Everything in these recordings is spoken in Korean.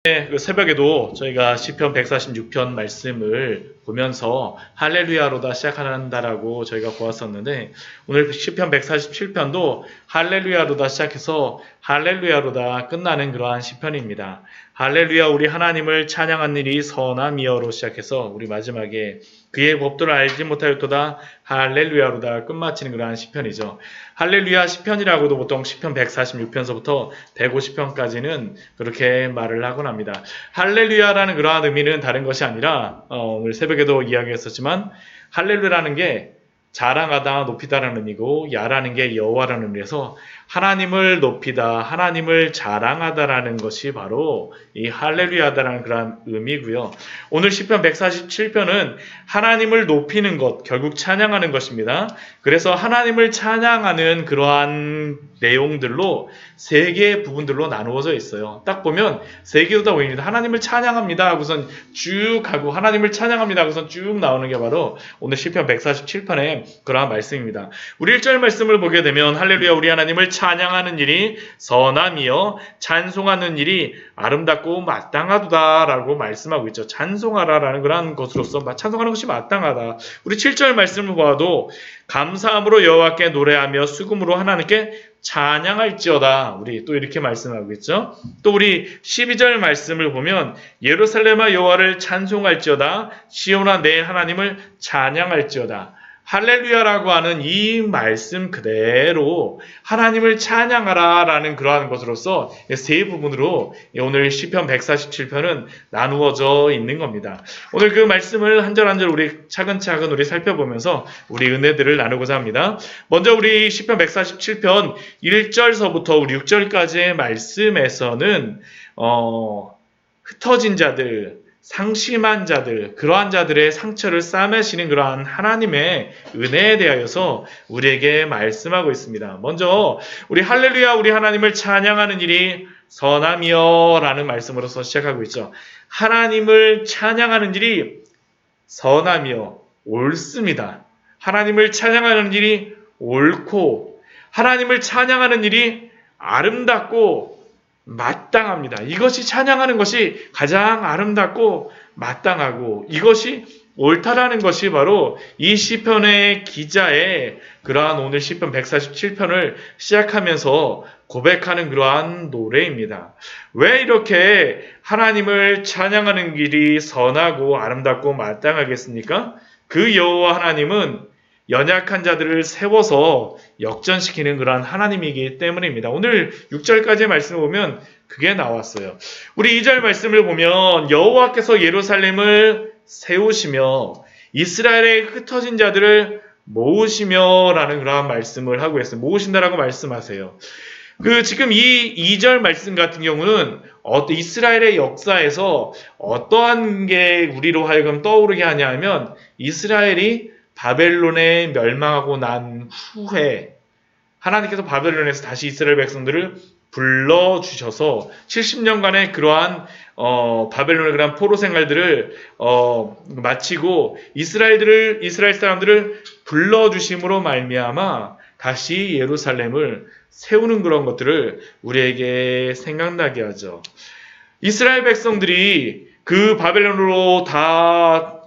그 새벽에도 저희가 시편 146편 말씀을 보면서 할렐루야로다 시작한다라고 저희가 보았었는데, 오늘 시편 147편도 할렐루야로다 시작해서 할렐루야로다 끝나는 그러한 시편입니다. 할렐루야 우리 하나님을 찬양한 일이 선함이여로 시작해서 우리 마지막에 그의 법도를 알지 못하였도다 할렐루야로다 끝마치는 그러한 시편이죠. 할렐루야 시편이라고도 보통 시편 146편서부터 150편까지는 그렇게 말을 하곤 합니다. 할렐루야라는 그러한 의미는 다른 것이 아니라 오늘 새벽에도 이야기했었지만, 할렐루야라는 게 자랑하다, 높이다라는 의미고, 야라는 게 여호와라는 의미에서 하나님을 높이다, 하나님을 자랑하다라는 것이 바로 이 할렐루야다라는 그런 의미고요. 오늘 시편 147편은 하나님을 높이는 것, 결국 찬양하는 것입니다. 그래서 하나님을 찬양하는 그러한 내용들로 세 개의 부분들로 나누어져 있어요. 딱 보면 세 개로 다 보입니다. 하나님을 찬양합니다 하고선 쭉 하고, 하나님을 찬양합니다 하고선 쭉 나오는 게 바로 오늘 시편 147편의 그러한 말씀입니다. 우리 1절 말씀을 보게 되면 할렐루야 우리 하나님을 찬양하는 일이 선함이요 찬송하는 일이 아름답고 마땅하도다라고 말씀하고 있죠. 찬송하라라는 그런 것으로서 찬송하는 것이 마땅하다. 우리 7절 말씀을 보아도 감사함으로 여호와께 노래하며 수금으로 하나님께 찬양할지어다. 우리 또 이렇게 말씀하고 있죠. 또 우리 12절 말씀을 보면 예루살렘아 여호와를 찬송할지어다. 시온아 내 하나님을 찬양할지어다. 할렐루야라고 하는 이 말씀 그대로 하나님을 찬양하라 라는 그러한 것으로서 세 부분으로 오늘 시편 147편은 나누어져 있는 겁니다. 오늘 그 말씀을 한 절 한 절 우리 차근차근 우리 살펴보면서 우리 은혜들을 나누고자 합니다. 먼저 우리 시편 147편 1절서부터 우리 6절까지의 말씀에서는 흩어진 자들, 상심한 자들, 그러한 자들의 상처를 싸매시는 그러한 하나님의 은혜에 대하여서 우리에게 말씀하고 있습니다. 먼저 우리 할렐루야 우리 하나님을 찬양하는 일이 선함이여 라는 말씀으로서 시작하고 있죠. 하나님을 찬양하는 일이 선함이여 옳습니다. 하나님을 찬양하는 일이 옳고, 하나님을 찬양하는 일이 아름답고 마땅합니다. 이것이 찬양하는 것이 가장 아름답고 마땅하고 이것이 옳다라는 것이 바로 이 시편의 기자의 그러한 오늘 시편 147편을 시작하면서 고백하는 그러한 노래입니다. 왜 이렇게 하나님을 찬양하는 길이 선하고 아름답고 마땅하겠습니까? 그 여호와 하나님은 연약한 자들을 세워서 역전시키는 그러한 하나님이기 때문입니다. 오늘 6절까지의 말씀을 보면 그게 나왔어요. 우리 2절 말씀을 보면 여호와께서 예루살렘을 세우시며 이스라엘의 흩어진 자들을 모으시며 라는 그러한 말씀을 하고 있어요. 모으신다라고 말씀하세요. 지금 이 2절 말씀 같은 경우는 이스라엘의 역사에서 어떠한 게 우리로 하여금 떠오르게 하냐면, 이스라엘이 바벨론에 멸망하고 난 후에 하나님께서 바벨론에서 다시 이스라엘 백성들을 불러주셔서 70년간의 그러한 바벨론의 그러한 포로 생활들을 마치고 이스라엘 사람들을 불러주심으로 말미암아 다시 예루살렘을 세우는 그런 것들을 우리에게 생각나게 하죠. 이스라엘 백성들이 그 바벨론으로 다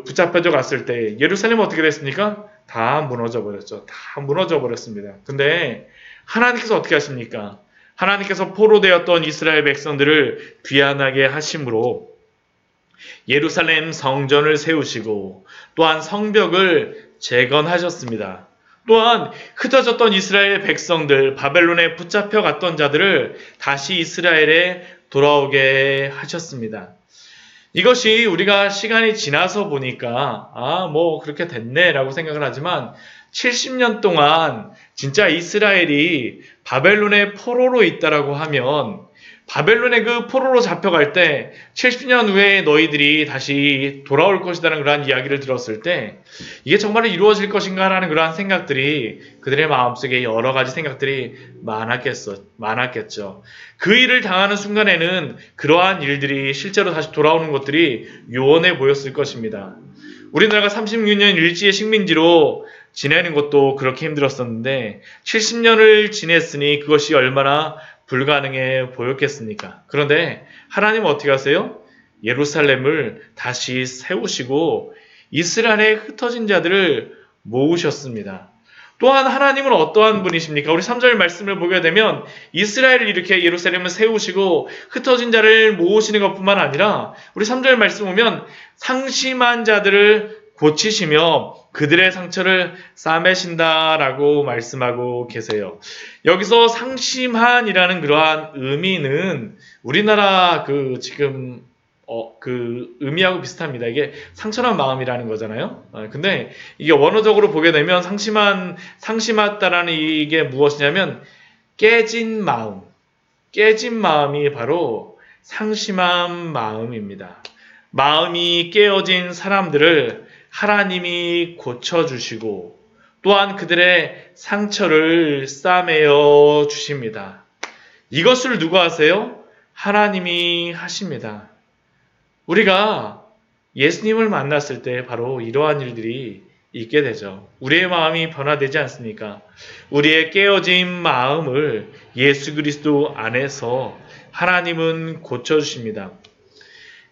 붙잡혀져 갔을 때 예루살렘은 어떻게 됐습니까? 다 무너져 버렸죠. 다 무너져 버렸습니다. 근데 하나님께서 어떻게 하십니까? 하나님께서 포로되었던 이스라엘 백성들을 귀환하게 하심으로 예루살렘 성전을 세우시고 또한 성벽을 재건하셨습니다. 또한 흩어졌던 이스라엘 백성들, 바벨론에 붙잡혀 갔던 자들을 다시 이스라엘에 돌아오게 하셨습니다. 이것이 우리가 시간이 지나서 보니까 그렇게 됐네 라고 생각을 하지만, 70년 동안 진짜 이스라엘이 바벨론의 포로로 있다라고 하면, 바벨론의 그 포로로 잡혀갈 때 70년 후에 너희들이 다시 돌아올 것이라는 그러한 이야기를 들었을 때 이게 정말 이루어질 것인가 라는 그러한 생각들이 그들의 마음속에 여러 가지 생각들이 많았겠죠. 그 일을 당하는 순간에는 그러한 일들이 실제로 다시 돌아오는 것들이 요원해 보였을 것입니다. 우리나라가 36년 일제의 식민지로 지내는 것도 그렇게 힘들었었는데 70년을 지냈으니 그것이 얼마나 불가능해 보였겠습니까? 그런데 하나님은 어떻게 하세요? 예루살렘을 다시 세우시고 이스라엘의 흩어진 자들을 모으셨습니다. 또한 하나님은 어떠한 분이십니까? 우리 3절 말씀을 보게 되면 이스라엘을 이렇게 예루살렘을 세우시고 흩어진 자를 모으시는 것뿐만 아니라 우리 3절 말씀 보면 상심한 자들을 고치시며 그들의 상처를 싸매신다라고 말씀하고 계세요. 여기서 상심한이라는 그러한 의미는 우리나라 지금 의미하고 비슷합니다. 이게 상처난 마음이라는 거잖아요. 근데 이게 원어적으로 보게 되면 상심하다라는 이게 무엇이냐면 깨진 마음이 바로 상심한 마음입니다. 마음이 깨어진 사람들을 하나님이 고쳐주시고 또한 그들의 상처를 싸매어 주십니다. 이것을 누가 하세요? 하나님이 하십니다. 우리가 예수님을 만났을 때 바로 이러한 일들이 있게 되죠. 우리의 마음이 변화되지 않습니까? 우리의 깨어진 마음을 예수 그리스도 안에서 하나님은 고쳐주십니다.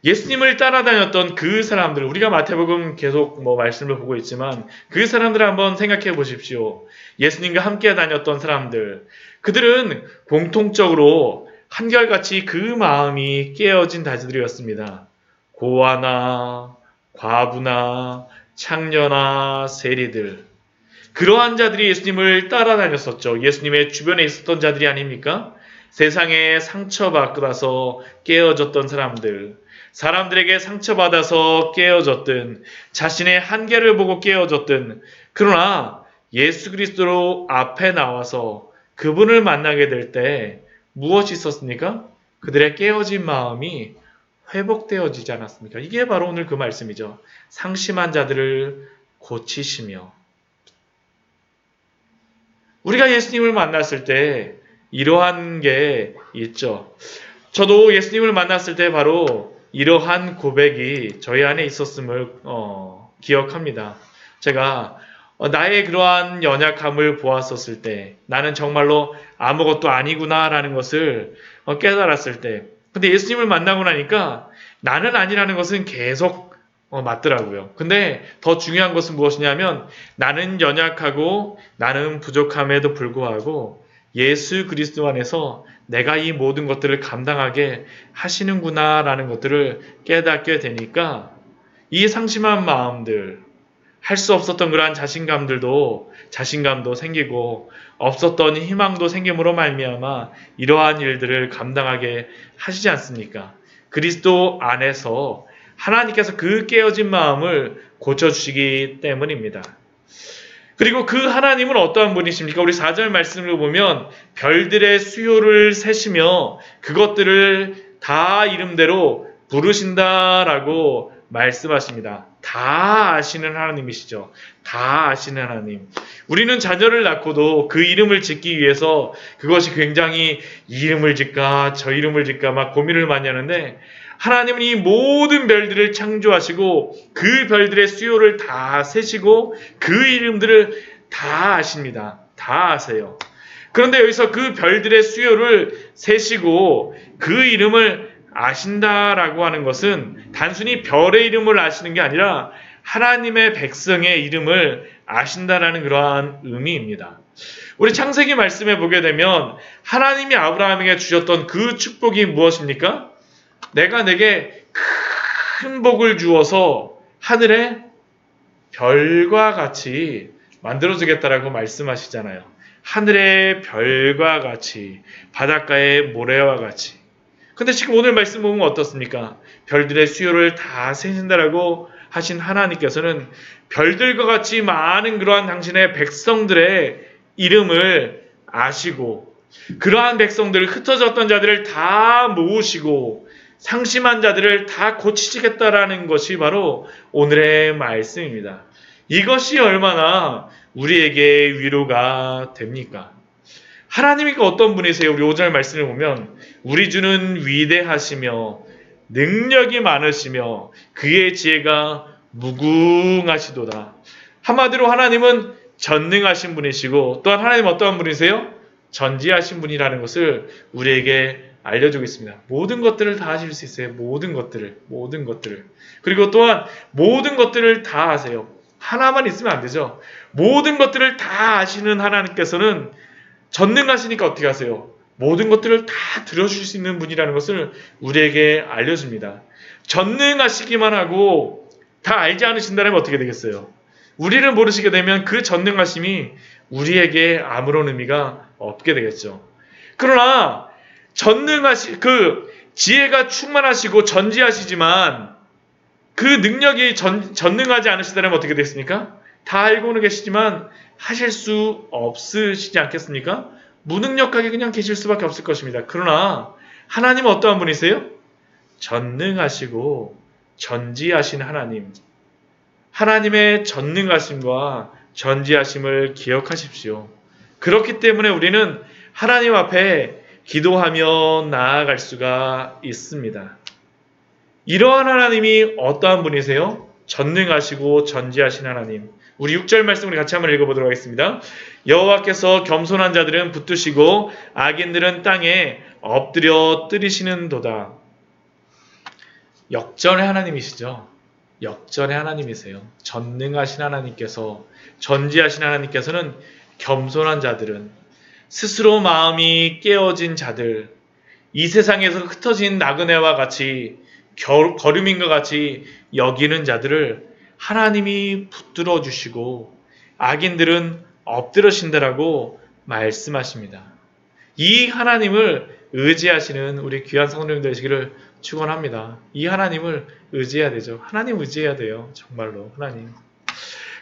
예수님을 따라다녔던 그 사람들, 우리가 마태복음 계속 말씀을 보고 있지만 그 사람들을 한번 생각해 보십시오. 예수님과 함께 다녔던 사람들, 그들은 공통적으로 한결같이 그 마음이 깨어진 자들이었습니다. 고아나 과부나 창녀나 세리들, 그러한 자들이 예수님을 따라다녔었죠. 예수님의 주변에 있었던 자들이 아닙니까? 세상에 상처받아서 깨어졌던 사람들, 사람들에게 상처받아서 깨어졌든 자신의 한계를 보고 깨어졌든, 그러나 예수 그리스도 앞에 나와서 그분을 만나게 될 때 무엇이 있었습니까? 그들의 깨어진 마음이 회복되어지지 않았습니까? 이게 바로 오늘 그 말씀이죠. 상심한 자들을 고치시며. 우리가 예수님을 만났을 때 이러한 게 있죠. 저도 예수님을 만났을 때 바로 이러한 고백이 저희 안에 있었음을 기억합니다. 제가 나의 그러한 연약함을 보았었을 때, 나는 정말로 아무것도 아니구나라는 것을 깨달았을 때, 근데 예수님을 만나고 나니까 나는 아니라는 것은 계속 맞더라고요. 근데 더 중요한 것은 무엇이냐면 나는 연약하고 나는 부족함에도 불구하고 예수 그리스도 안에서 내가 이 모든 것들을 감당하게 하시는구나라는 것들을 깨닫게 되니까 이 상심한 마음들, 할 수 없었던 그러한 자신감도 생기고 없었던 희망도 생김으로 말미암아 이러한 일들을 감당하게 하시지 않습니까? 그리스도 안에서 하나님께서 그 깨어진 마음을 고쳐주시기 때문입니다. 그리고 그 하나님은 어떠한 분이십니까? 우리 4절 말씀을 보면 별들의 수요를 세시며 그것들을 다 이름대로 부르신다라고 말씀하십니다. 다 아시는 하나님이시죠. 다 아시는 하나님. 우리는 자녀를 낳고도 그 이름을 짓기 위해서 그것이 굉장히 이 이름을 짓까 저 이름을 짓까 막 고민을 많이 하는데, 하나님은 이 모든 별들을 창조하시고 그 별들의 수요를 다 세시고 그 이름들을 다 아십니다. 다 아세요. 그런데 여기서 그 별들의 수요를 세시고 그 이름을 아신다라고 하는 것은 단순히 별의 이름을 아시는 게 아니라 하나님의 백성의 이름을 아신다라는 그러한 의미입니다. 우리 창세기 말씀에 보게 되면 하나님이 아브라함에게 주셨던 그 축복이 무엇입니까? 내가 내게 큰 복을 주어서 하늘의 별과 같이 만들어주겠다라고 말씀하시잖아요. 하늘의 별과 같이, 바닷가의 모래와 같이. 근데 지금 오늘 말씀 보면 어떻습니까? 별들의 수요를 다 세신다라고 하신 하나님께서는 별들과 같이 많은 그러한 당신의 백성들의 이름을 아시고 그러한 백성들, 흩어졌던 자들을 다 모으시고 상심한 자들을 다 고치시겠다라는 것이 바로 오늘의 말씀입니다. 이것이 얼마나 우리에게 위로가 됩니까? 하나님이 어떤 분이세요? 우리 5절 말씀을 보면 우리 주는 위대하시며 능력이 많으시며 그의 지혜가 무궁하시도다. 한마디로 하나님은 전능하신 분이시고 또한 하나님 어떠한 분이세요? 전지하신 분이라는 것을 우리에게 알려주고 있습니다. 모든 것들을 다 하실 수 있어요. 모든 것들을. 그리고 또한 모든 것들을 다 아세요. 하나만 있으면 안 되죠. 모든 것들을 다 아시는 하나님께서는 전능하시니까 어떻게 하세요? 모든 것들을 다 들어주실 수 있는 분이라는 것을 우리에게 알려줍니다. 전능하시기만 하고 다 알지 않으신다면 어떻게 되겠어요? 우리를 모르시게 되면 그 전능하심이 우리에게 아무런 의미가 없게 되겠죠. 그러나 그 지혜가 충만하시고 전지하시지만 그 능력이 전능하지 않으시다면 어떻게 됐습니까? 다 알고는 계시지만 하실 수 없으시지 않겠습니까? 무능력하게 그냥 계실 수밖에 없을 것입니다. 그러나 하나님은 어떠한 분이세요? 전능하시고 전지하신 하나님. 하나님의 전능하심과 전지하심을 기억하십시오. 그렇기 때문에 우리는 하나님 앞에 기도하며 나아갈 수가 있습니다. 이러한 하나님이 어떠한 분이세요? 전능하시고 전지하신 하나님. 우리 6절 말씀을 같이 한번 읽어보도록 하겠습니다. 여호와께서 겸손한 자들은 붙드시고 악인들은 땅에 엎드려 뜨리시는도다. 역전의 하나님이시죠. 역전의 하나님이세요. 전능하신 하나님께서, 전지하신 하나님께서는 겸손한 자들은, 스스로 마음이 깨어진 자들, 이 세상에서 흩어진 나그네와 같이 거류민과 같이 여기는 자들을 하나님이 붙들어 주시고 악인들은 엎드러신다라고 말씀하십니다. 이 하나님을 의지하시는 우리 귀한 성도님 되시기를 축원합니다. 이 하나님을 의지해야 되죠. 하나님 의지해야 돼요. 정말로 하나님.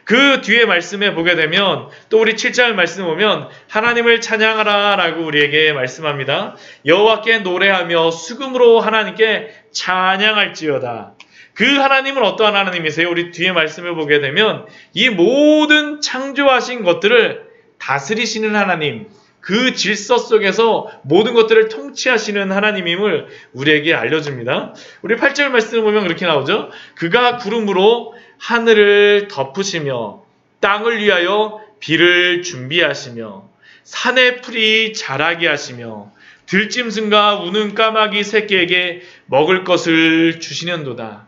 그 뒤에 말씀에 보게 되면 또 우리 7절 말씀 보면 하나님을 찬양하라 라고 우리에게 말씀합니다. 여호와께 노래하며 수금으로 하나님께 찬양할지어다. 그 하나님은 어떠한 하나님이세요? 우리 뒤에 말씀을 보게 되면 이 모든 창조하신 것들을 다스리시는 하나님, 그 질서 속에서 모든 것들을 통치하시는 하나님임을 우리에게 알려줍니다. 우리 8절 말씀을 보면 그렇게 나오죠. 그가 구름으로 하늘을 덮으시며 땅을 위하여 비를 준비하시며 산의 풀이 자라게 하시며 들짐승과 우는 까마귀 새끼에게 먹을 것을 주시는도다.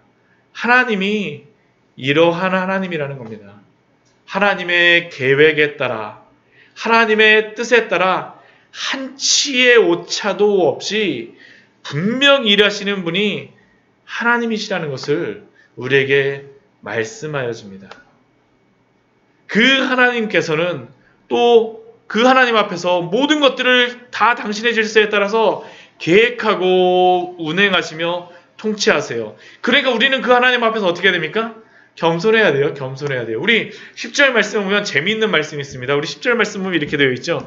하나님이 이러한 하나님이라는 겁니다. 하나님의 계획에 따라, 하나님의 뜻에 따라 한치의 오차도 없이 분명히 일하시는 분이 하나님이시라는 것을 우리에게 말씀하여 줍니다. 그 하나님께서는 또 그 하나님 앞에서 모든 것들을 다 당신의 질서에 따라서 계획하고 운행하시며 통치하세요. 그러니까 우리는 그 하나님 앞에서 어떻게 해야 됩니까? 겸손해야 돼요. 겸손해야 돼요. 우리 10절 말씀 보면 재미있는 말씀이 있습니다. 우리 10절 말씀 보면 이렇게 되어 있죠.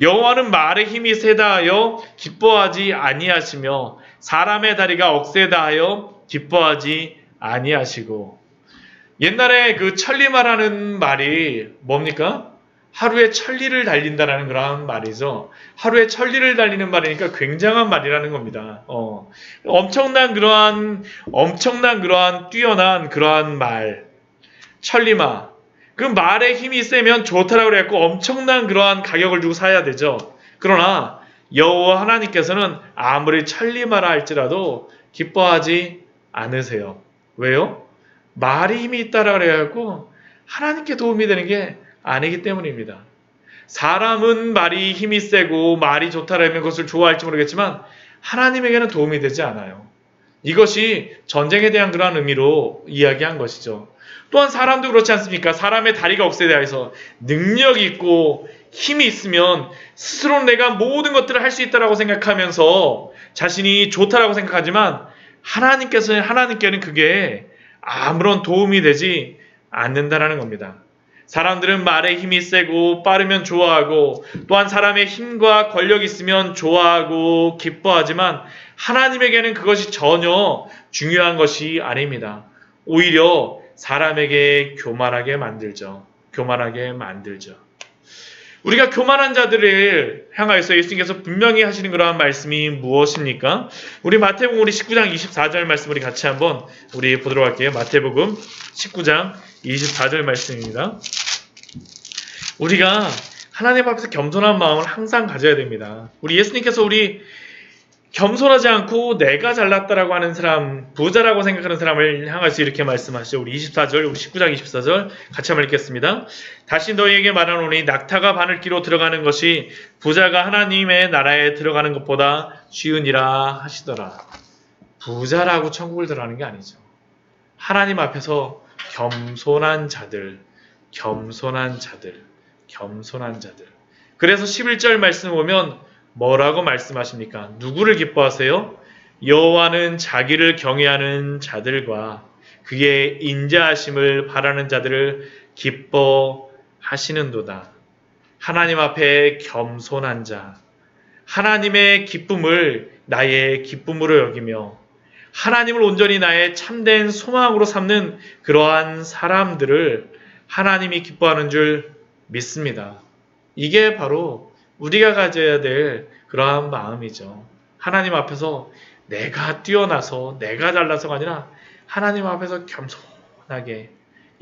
여호와는 말의 힘이 세다 하여 기뻐하지 아니하시며 사람의 다리가 억세다 하여 기뻐하지 아니하시고. 옛날에 그 천리마라는 말이 뭡니까? 하루에 천리를 달린다라는 그런 말이죠. 하루에 천리를 달리는 말이니까 굉장한 말이라는 겁니다. 엄청난 그러한 뛰어난 그러한 말. 천리마. 그 말의 힘이 세면 좋다라고 그래갖고 엄청난 그러한 가격을 주고 사야 되죠. 그러나 여호와 하나님께서는 아무리 천리마라 할지라도 기뻐하지 않으세요. 왜요? 말이 힘이 있다라 그래갖고 하나님께 도움이 되는 게 아니기 때문입니다. 사람은 말이 힘이 세고 말이 좋다라면 그것을 좋아할지 모르겠지만 하나님에게는 도움이 되지 않아요. 이것이 전쟁에 대한 그러한 의미로 이야기한 것이죠. 또한 사람도 그렇지 않습니까? 사람의 다리가 억세되어 있어 능력이 있고 힘이 있으면 스스로 내가 모든 것들을 할 수 있다라고 생각하면서 자신이 좋다라고 생각하지만 하나님께는 그게 아무런 도움이 되지 않는다라는 겁니다. 사람들은 말에 힘이 세고 빠르면 좋아하고 또한 사람의 힘과 권력이 있으면 좋아하고 기뻐하지만 하나님에게는 그것이 전혀 중요한 것이 아닙니다. 오히려 사람에게 교만하게 만들죠. 우리가 교만한 자들을 향하여서 예수님께서 분명히 하시는 그러한 말씀이 무엇입니까? 우리 마태복음 우리 19장 24절 말씀 우리 같이 한번 우리 보도록 할게요. 마태복음 19장 24절 말씀입니다. 우리가 하나님 앞에서 겸손한 마음을 항상 가져야 됩니다. 우리 예수님께서 우리 겸손하지 않고 내가 잘났다라고 하는 사람, 부자라고 생각하는 사람을 향해서 이렇게 말씀하시죠. 우리 24절, 우리 19장 24절 같이 한번 읽겠습니다. 다시 너희에게 말하노니 낙타가 바늘기로 들어가는 것이 부자가 하나님의 나라에 들어가는 것보다 쉬우니라 하시더라. 부자라고 천국을 들어가는 게 아니죠. 하나님 앞에서 겸손한 자들, 겸손한 자들, 겸손한 자들. 그래서 11절 말씀 보면 뭐라고 말씀하십니까? 누구를 기뻐하세요? 여호와는 자기를 경외하는 자들과 그의 인자하심을 바라는 자들을 기뻐하시는도다. 하나님 앞에 겸손한 자, 하나님의 기쁨을 나의 기쁨으로 여기며 하나님을 온전히 나의 참된 소망으로 삼는 그러한 사람들을 하나님이 기뻐하는 줄 믿습니다. 이게 바로 우리가 가져야 될 그러한 마음이죠. 하나님 앞에서 내가 뛰어나서 내가 잘나서가 아니라 하나님 앞에서 겸손하게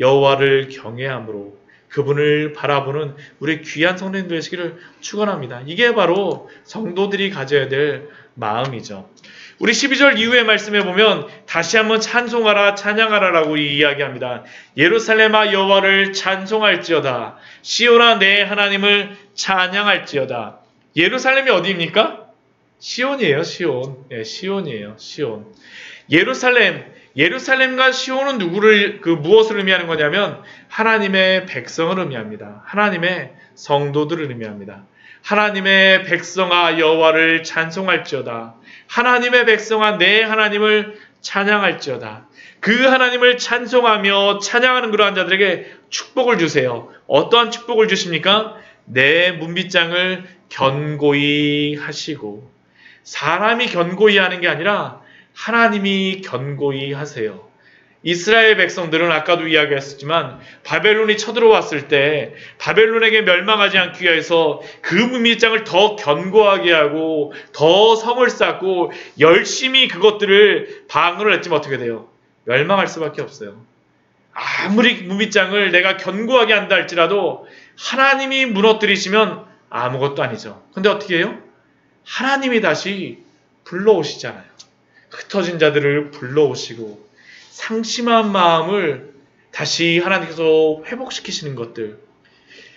여호와를 경외함으로 그분을 바라보는 우리 귀한 성도님 되시기를 축원합니다. 이게 바로 성도들이 가져야 될 마음이죠. 우리 12절 이후의 말씀에 보면 다시 한번 찬송하라 찬양하라라고 이야기합니다. 예루살렘아 여호와를 찬송할지어다. 시온아 내 하나님을 찬양할지어다. 예루살렘이 어디입니까? 시온이에요. 시온. 네, 시온이에요. 시온. 예루살렘과 시온은 무엇을 의미하는 거냐면 하나님의 백성을 의미합니다. 하나님의 성도들을 의미합니다. 하나님의 백성아 여호와를 찬송할지어다. 하나님의 백성아 내 하나님을 찬양할지어다. 그 하나님을 찬송하며 찬양하는 그러한 자들에게 축복을 주세요. 어떠한 축복을 주십니까? 내 문빗장을 견고히 하시고, 사람이 견고히 하는 게 아니라 하나님이 견고히 하세요. 이스라엘 백성들은 아까도 이야기했었지만 바벨론이 쳐들어왔을 때 바벨론에게 멸망하지 않기 위해서 그 문빗장을 더 견고하게 하고 더 성을 쌓고 열심히 그것들을 방어를 했지만 어떻게 돼요? 멸망할 수밖에 없어요. 아무리 문빗장을 내가 견고하게 한다 할지라도 하나님이 무너뜨리시면 아무것도 아니죠. 근데 어떻게 해요? 하나님이 다시 불러오시잖아요. 흩어진 자들을 불러오시고 상심한 마음을 다시 하나님께서 회복시키시는 것들,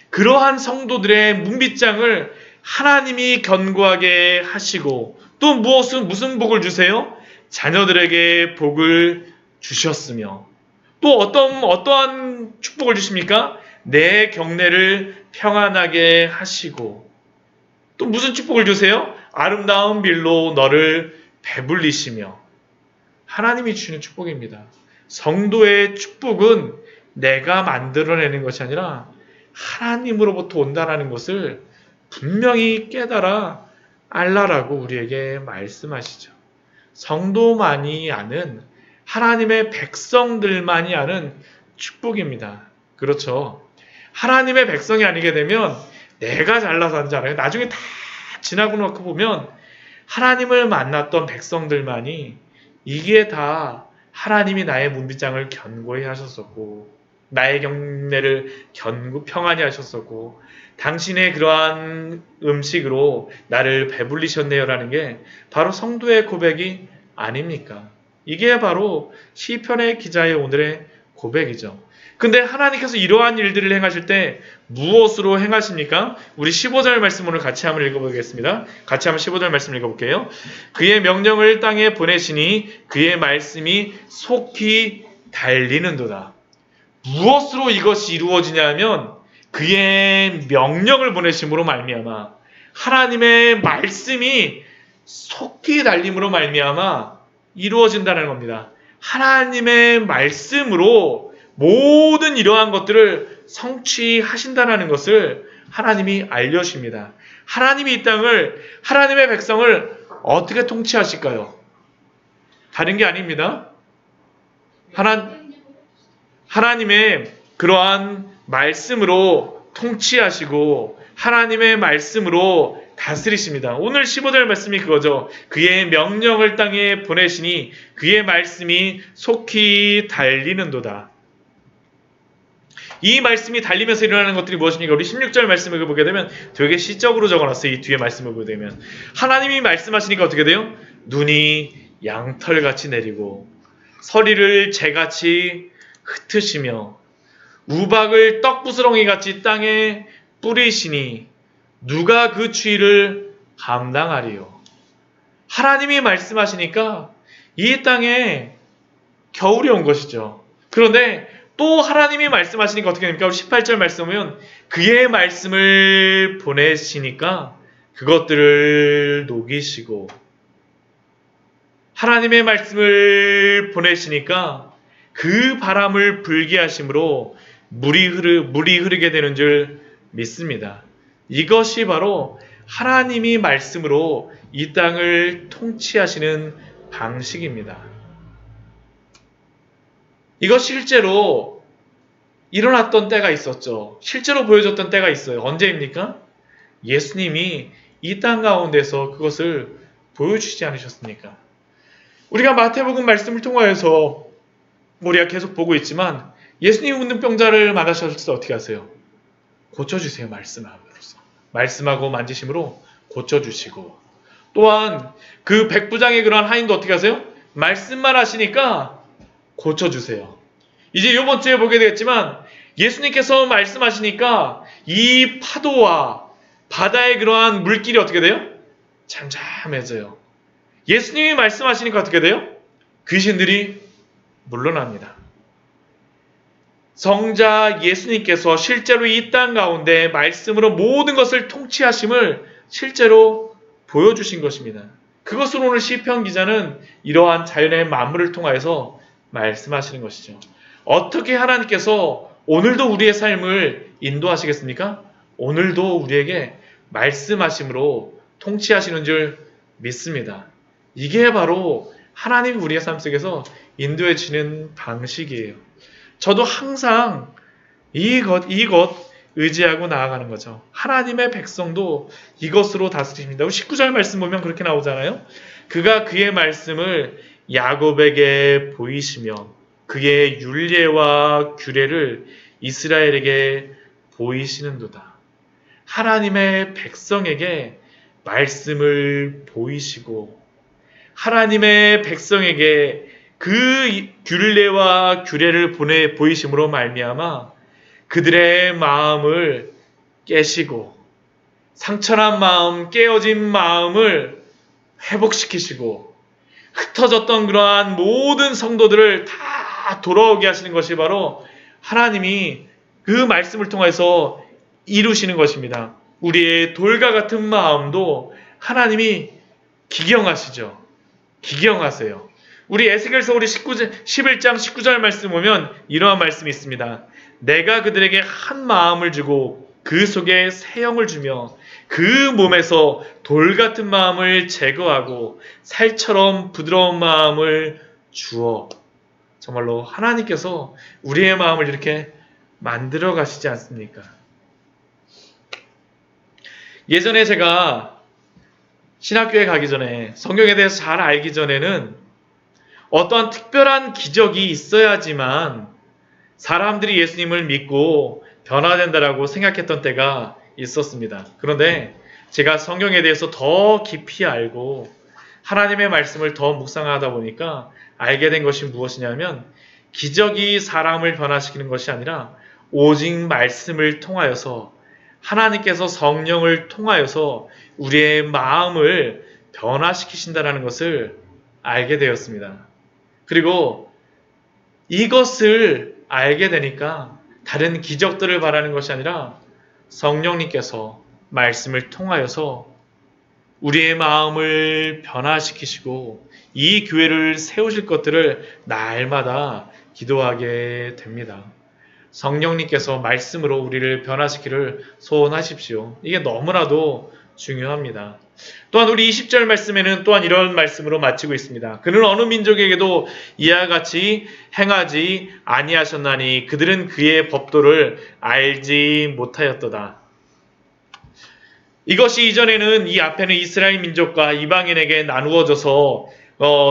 그러한 성도들의 문빗장을 하나님이 견고하게 하시고 또 무슨 복을 주세요? 자녀들에게 복을 주셨으며 또 어떠한 축복을 주십니까? 내 경내를 평안하게 하시고 또 무슨 축복을 주세요? 아름다운 빌로 너를 배불리시며. 하나님이 주시는 축복입니다. 성도의 축복은 내가 만들어내는 것이 아니라 하나님으로부터 온다는 것을 분명히 깨달아 알라라고 우리에게 말씀하시죠. 성도만이 아는, 하나님의 백성들만이 아는 축복입니다. 그렇죠. 하나님의 백성이 아니게 되면 내가 잘나서 하는 줄 알아요. 나중에 다 지나고 놓고 보면 하나님을 만났던 백성들만이 이게 다 하나님이 나의 문빗장을 견고히 하셨었고 나의 경내를 평안히 하셨었고 당신의 그러한 음식으로 나를 배불리셨네요라는 게 바로 성도의 고백이 아닙니까? 이게 바로 시편의 기자의 오늘의 고백이죠. 근데 하나님께서 이러한 일들을 행하실 때 무엇으로 행하십니까? 우리 15절 말씀을 같이 한번 읽어보겠습니다. 같이 한번 15절 말씀 읽어볼게요. 그의 명령을 땅에 보내시니 그의 말씀이 속히 달리는도다. 무엇으로 이것이 이루어지냐면 그의 명령을 보내심으로 말미암아 하나님의 말씀이 속히 달림으로 말미암아 이루어진다는 겁니다. 하나님의 말씀으로 모든 이러한 것들을 성취하신다는 것을 하나님이 알려주십니다. 하나님이 이 땅을, 하나님의 백성을 어떻게 통치하실까요? 다른 게 아닙니다. 하나님의 그러한 말씀으로 통치하시고 하나님의 말씀으로 다스리십니다. 오늘 15절 말씀이 그거죠. 그의 명령을 땅에 보내시니 그의 말씀이 속히 달리는도다. 이 말씀이 달리면서 일어나는 것들이 무엇입니까? 우리 16절 말씀을 보게 되면 되게 시적으로 적어놨어요. 이 뒤에 말씀을 보게 되면 하나님이 말씀하시니까 어떻게 돼요? 눈이 양털같이 내리고 서리를 재같이 흩으시며 우박을 떡부스렁이같이 땅에 뿌리시니 누가 그 추위를 감당하리요. 하나님이 말씀하시니까 이 땅에 겨울이 온 것이죠. 그런데 또 하나님이 말씀하시니까 어떻게 됩니까? 18절 말씀 보면 그의 말씀을 보내시니까 그것들을 녹이시고 하나님의 말씀을 보내시니까 그 바람을 불게 하심으로 물이 흐르게 되는 줄 믿습니다. 이것이 바로 하나님이 말씀으로 이 땅을 통치하시는 방식입니다. 이것 실제로 일어났던 때가 있었죠. 실제로 보여줬던 때가 있어요. 언제입니까? 예수님이 이 땅 가운데서 그것을 보여주시지 않으셨습니까? 우리가 마태복음 말씀을 통하여서 우리가 계속 보고 있지만 예수님이 문둥병자를 만나셨을 때 어떻게 하세요? 고쳐주세요. 말씀하고 만지심으로 고쳐주시고 또한 그 백부장의 그러한 하인도 어떻게 하세요? 말씀만 하시니까 고쳐주세요. 이제 이번 주에 보게 되겠지만 예수님께서 말씀하시니까 이 파도와 바다의 그러한 물길이 어떻게 돼요? 잠잠해져요. 예수님이 말씀하시니까 어떻게 돼요? 귀신들이 물러납니다. 성자 예수님께서 실제로 이 땅 가운데 말씀으로 모든 것을 통치하심을 실제로 보여주신 것입니다. 그것을 오늘 시편 기자는 이러한 자연의 만물을 통하여서 말씀하시는 것이죠. 어떻게 하나님께서 오늘도 우리의 삶을 인도하시겠습니까? 오늘도 우리에게 말씀하심으로 통치하시는 줄 믿습니다. 이게 바로 하나님이 우리의 삶 속에서 인도해 주시는 방식이에요. 저도 항상 이것 의지하고 나아가는 거죠. 하나님의 백성도 이것으로 다스리십니다. 19절 말씀 보면 그렇게 나오잖아요. 그가 그의 말씀을 야곱에게 보이시며 그의 율례와 규례를 이스라엘에게 보이시는도다. 하나님의 백성에게 말씀을 보이시고 하나님의 백성에게 그 율례와 규례를 보이심으로 말미암아 그들의 마음을 깨시고 상처난 마음, 깨어진 마음을 회복시키시고 흩어졌던 그러한 모든 성도들을 다 돌아오게 하시는 것이 바로 하나님이 그 말씀을 통해서 이루시는 것입니다. 우리의 돌과 같은 마음도 하나님이 기경하시죠. 기경하세요. 우리 에스겔서 우리 11장 19절 말씀 보면 이러한 말씀이 있습니다. 내가 그들에게 한 마음을 주고 그 속에 새 영을 주며 그 몸에서 돌 같은 마음을 제거하고 살처럼 부드러운 마음을 주어. 정말로 하나님께서 우리의 마음을 이렇게 만들어 가시지 않습니까? 예전에 제가 신학교에 가기 전에 성경에 대해서 잘 알기 전에는 어떠한 특별한 기적이 있어야지만 사람들이 예수님을 믿고 변화된다라고 생각했던 때가 있었습니다. 그런데 제가 성경에 대해서 더 깊이 알고 하나님의 말씀을 더 묵상하다 보니까 알게 된 것이 무엇이냐면 기적이 사람을 변화시키는 것이 아니라 오직 말씀을 통하여서 하나님께서 성령을 통하여서 우리의 마음을 변화시키신다는 것을 알게 되었습니다. 그리고 이것을 알게 되니까 다른 기적들을 바라는 것이 아니라 성령님께서 말씀을 통하여서 우리의 마음을 변화시키시고 이 교회를 세우실 것들을 날마다 기도하게 됩니다. 성령님께서 말씀으로 우리를 변화시키를 소원하십시오. 이게 너무나도 중요합니다. 또한 우리 20절 말씀에는 또한 이런 말씀으로 마치고 있습니다. 그는 어느 민족에게도 이와 같이 행하지 아니하셨나니 그들은 그의 법도를 알지 못하였도다. 이것이 이전에는 이 앞에는 이스라엘 민족과 이방인에게 나누어져서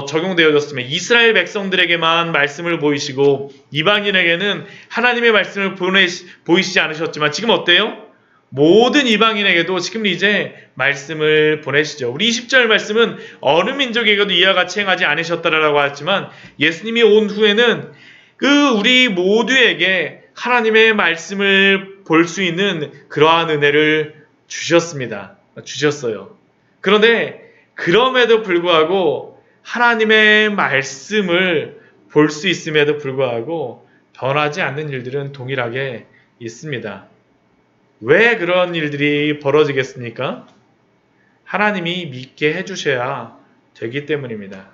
적용되어졌으면 이스라엘 백성들에게만 말씀을 보이시고 이방인에게는 하나님의 말씀을 보이시지 않으셨지만 지금 어때요? 모든 이방인에게도 지금 이제 말씀을 보내시죠. 우리 20절 말씀은 어느 민족에게도 이와 같이 행하지 않으셨다라고 하지만 예수님이 온 후에는 우리 모두에게 하나님의 말씀을 볼 수 있는 그러한 은혜를 주셨어요. 그런데 그럼에도 불구하고 하나님의 말씀을 볼 수 있음에도 불구하고 변하지 않는 일들은 동일하게 있습니다. 왜 그런 일들이 벌어지겠습니까? 하나님이 믿게 해주셔야 되기 때문입니다.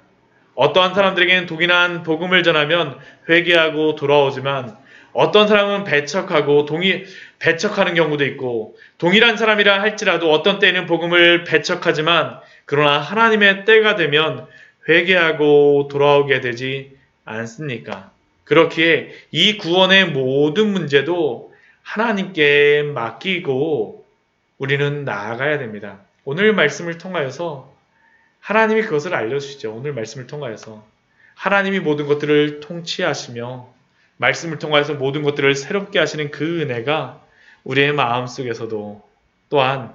어떠한 사람들에게는 동일한 복음을 전하면 회개하고 돌아오지만 어떤 사람은 배척하는 경우도 있고 동일한 사람이라 할지라도 어떤 때는 복음을 배척하지만 그러나 하나님의 때가 되면 회개하고 돌아오게 되지 않습니까? 그렇기에 이 구원의 모든 문제도 하나님께 맡기고 우리는 나아가야 됩니다. 오늘 말씀을 통하여서 하나님이 그것을 알려주시죠. 오늘 말씀을 통하여서 하나님이 모든 것들을 통치하시며 말씀을 통하여서 모든 것들을 새롭게 하시는 그 은혜가 우리의 마음속에서도 또한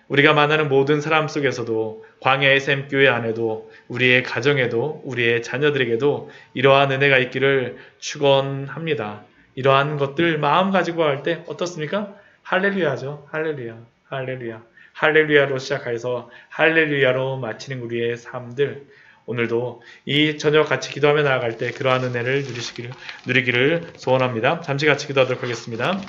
우리가 만나는 모든 사람 속에서도 광야의 샘교회 안에도 우리의 가정에도 우리의 자녀들에게도 이러한 은혜가 있기를 축원합니다. 이러한 것들 마음 가지고 할 때 어떻습니까? 할렐루야죠. 할렐루야. 할렐루야. 할렐루야로 시작해서 할렐루야로 마치는 우리의 삶들 오늘도 이 저녁 같이 기도하며 나아갈 때 그러한 은혜를 누리기를 소원합니다. 잠시 같이 기도하도록 하겠습니다.